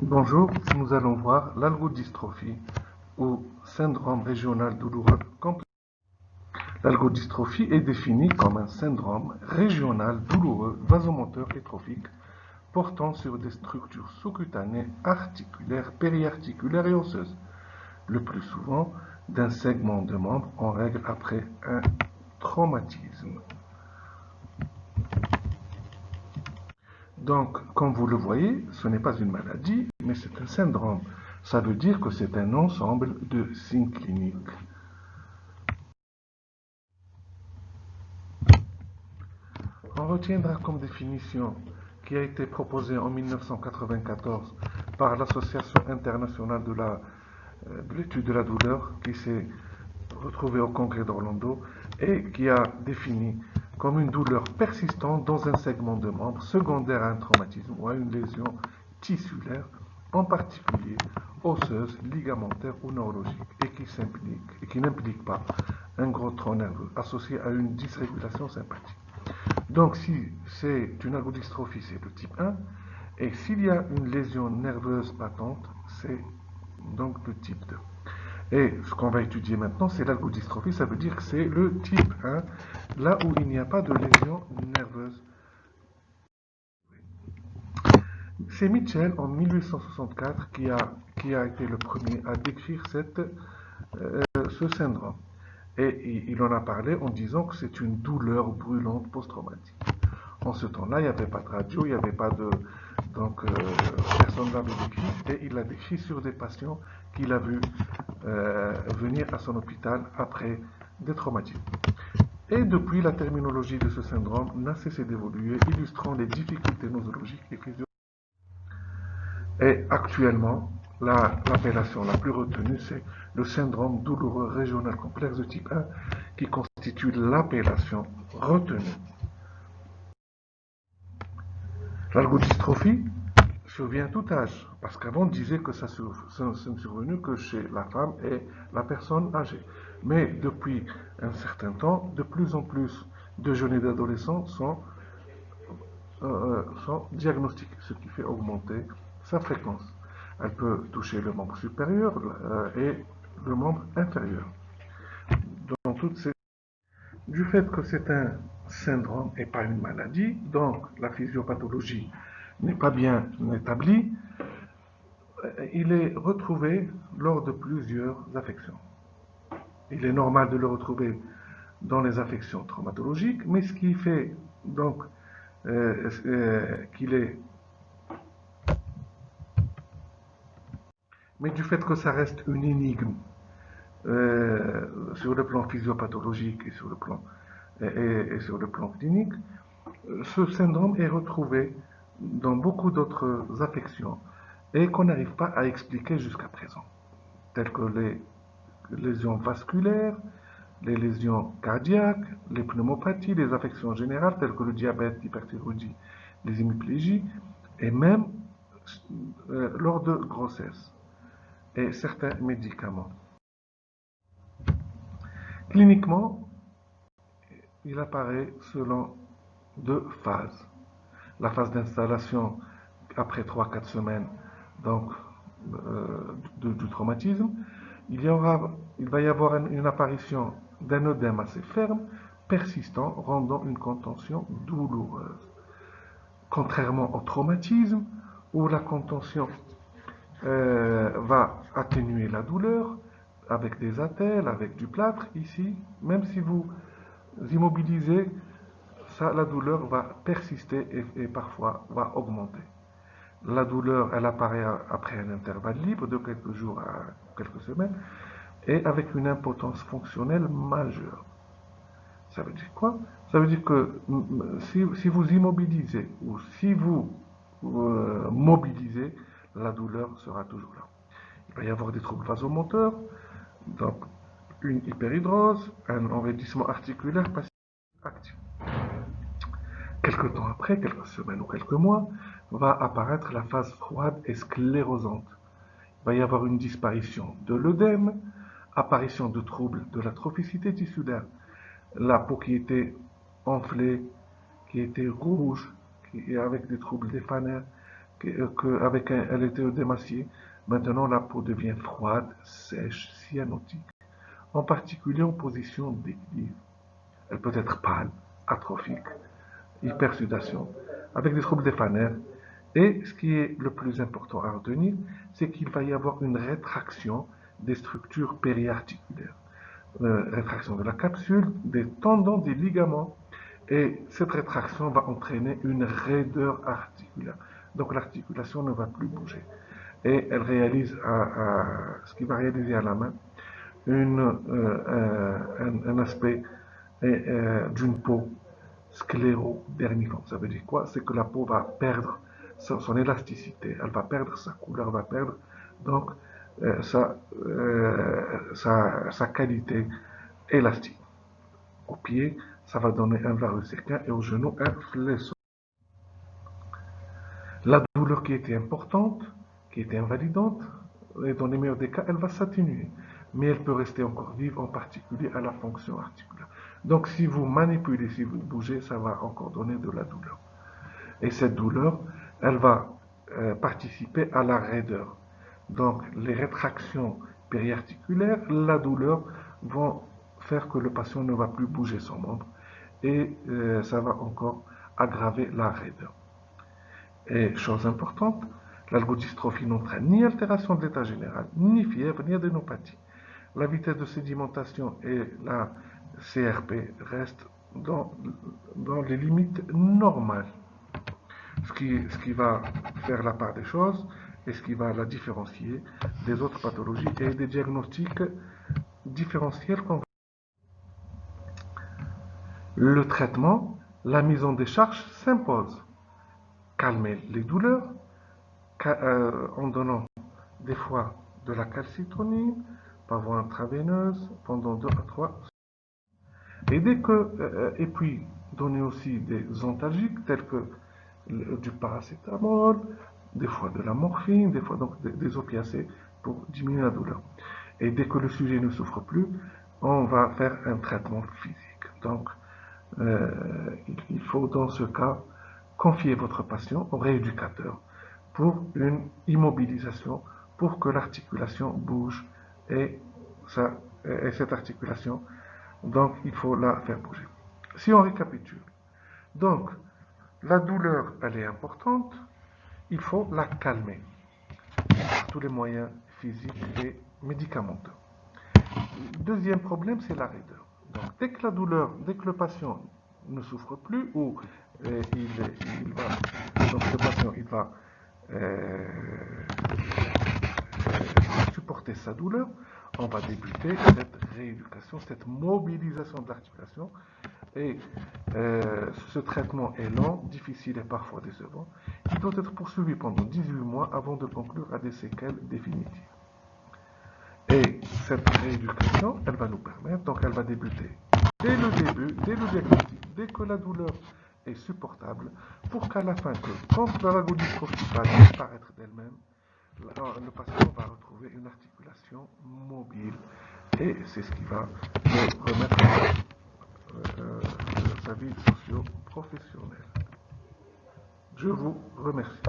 Bonjour, nous allons voir l'algodystrophie ou syndrome régional douloureux complexe. L'algodystrophie est définie comme un syndrome régional douloureux vasomoteur et trophique portant sur des structures sous-cutanées, articulaires, périarticulaires et osseuses, le plus souvent d'un segment de membre en règle après un traumatisme. Donc, comme vous le voyez, ce n'est pas une maladie, mais c'est un syndrome. Ça veut dire que c'est un ensemble de signes cliniques. On retiendra comme définition qui a été proposée en 1994 par l'Association internationale de l'étude de la douleur qui s'est retrouvée au congrès d'Orlando et qui a défini comme une douleur persistante dans un segment de membre secondaire à un traumatisme ou à une lésion tissulaire, en particulier osseuse, ligamentaire ou neurologique, et qui n'implique pas un gros tronc nerveux associé à une dysrégulation sympathique. Donc, si c'est une algodystrophie, c'est le type 1. Et s'il y a une lésion nerveuse patente, c'est donc le type 2. Et ce qu'on va étudier maintenant, c'est l'algodystrophie. Ça veut dire que c'est le type 1, là où il n'y a pas de lésion nerveuse. C'est Mitchell, en 1864, qui a été le premier à décrire ce syndrome. Et il en a parlé en disant que c'est une douleur brûlante post-traumatique. En ce temps-là, il n'y avait pas de radio, il n'y avait pas de... Donc, personne ne l'avait décrit. Et il l'a décrit sur des patients qu'il a vus venir à son hôpital après des traumatismes. Et depuis, la terminologie de ce syndrome n'a cessé d'évoluer, illustrant les difficultés nosologiques et physiologiques. Et actuellement, l'appellation la plus retenue, c'est le syndrome douloureux régional complexe de type 1, qui constitue l'appellation retenue. L'algodystrophie survient à tout âge, parce qu'avant on disait que ça ne survenu que chez la femme et la personne âgée. Mais depuis un certain temps, de plus en plus de jeunes et d'adolescents sont diagnostiqués, ce qui fait augmenter sa fréquence. Elle peut toucher le membre supérieur et le membre inférieur. Dans toutes ces... Du fait que c'est un syndrome et pas une maladie, donc la physiopathologie n'est pas bien établie, il est retrouvé lors de plusieurs affections. Il est normal de le retrouver dans les affections traumatologiques, mais ce qui fait donc qu'il est... Mais du fait que ça reste une énigme sur le plan physiopathologique et sur le plan clinique, ce syndrome est retrouvé dans beaucoup d'autres affections et qu'on n'arrive pas à expliquer jusqu'à présent, telles que les lésions vasculaires, les lésions cardiaques, les pneumopathies, les affections générales telles que le diabète, l'hyperthyroïdie, les hémiplégies, et même lors de grossesse, et certains médicaments. Cliniquement, il apparaît selon deux phases. La phase d'installation après 3-4 semaines donc, du traumatisme, il va y avoir une apparition d'un œdème assez ferme, persistant, rendant une contention douloureuse. Contrairement au traumatisme, où la contention va atténuer la douleur avec des attelles, avec du plâtre, ici, même si vous immobilisez, ça, la douleur va persister et parfois va augmenter. La douleur, elle apparaît après un intervalle libre de quelques jours à quelques semaines et avec une impotence fonctionnelle majeure. Ça veut dire quoi? Ça veut dire que si vous immobilisez ou si vous mobilisez, la douleur sera toujours là. Il va y avoir des troubles vasomoteurs, donc une hyperhidrose, un enraidissement articulaire passif actif. Quelque temps après, quelques semaines ou quelques mois, va apparaître la phase froide et sclérosante. Il va y avoir une disparition de l'œdème, apparition de troubles de la trophicité tissulaire. La peau qui était enflée, qui était rouge, avec des troubles des fanères, qu'avec un érythème acier, maintenant la peau devient froide, sèche, cyanotique, en particulier en position d'équilibre. Elle peut être pâle, atrophique, hypersudation, avec des troubles des fanères. Et ce qui est le plus important à retenir, c'est qu'il va y avoir une rétraction des structures périarticulaires. Rétraction de la capsule, des tendons, des ligaments. Et cette rétraction va entraîner une raideur articulaire. Donc l'articulation ne va plus bouger. Et elle réalise, ce qui va réaliser à la main, un aspect d'une peau sclérodermiforme. Ça veut dire quoi? C'est que la peau va perdre son élasticité, elle va perdre sa couleur, elle va perdre donc sa qualité élastique. Au pied, ça va donner un varus circain et au genou un fléau. La douleur qui était importante, qui était invalidante, et dans les meilleurs des cas, elle va s'atténuer. Mais elle peut rester encore vive, en particulier à la fonction articulaire. Donc si vous manipulez, si vous bougez, ça va encore donner de la douleur. Et cette douleur, elle va participer à la raideur. Donc les rétractions périarticulaires, la douleur, vont faire que le patient ne va plus bouger son membre. Et ça va encore aggraver la raideur. Et chose importante, l'algodystrophie n'entraîne ni altération de l'état général, ni fièvre, ni adénopathie. La vitesse de sédimentation et la CRP restent dans les limites normales. Ce qui va faire la part des choses et ce qui va la différencier des autres pathologies et des diagnostics différentiels qu'on va. Le traitement, la mise en décharge s'impose. Calmer les douleurs en donnant des fois de la calcitronine par voie intraveineuse pendant 2 à 3. Et puis donner aussi des antalgiques tels que du paracétamol, des fois de la morphine, des fois donc des opiacés pour diminuer la douleur. Et dès que le sujet ne souffre plus, on va faire un traitement physique. Donc, il faut dans ce cas confier votre patient au rééducateur pour une immobilisation, pour que l'articulation bouge et cette articulation, donc il faut la faire bouger. Si on récapitule, donc la douleur, elle est importante, il faut la calmer par tous les moyens physiques et médicamenteux. Deuxième problème, c'est la raideur. Donc, dès que la douleur, dès que le patient ne souffre plus ou donc le patient il va supporter sa douleur, on va débuter cette rééducation, cette mobilisation de l'articulation. Et ce traitement est lent, difficile et parfois décevant. Il doit être poursuivi pendant 18 mois avant de conclure à des séquelles définitives. Et cette rééducation, elle va nous permettre, donc elle va débuter dès le début, dès le diagnostic, dès que la douleur est supportable, pour qu'à la fin, quand l'algodystrophie va disparaître d'elle-même, le patient va retrouver une articulation mobile. Et c'est ce qui va le remettre sa vie socio-professionnelle. Je vous remercie.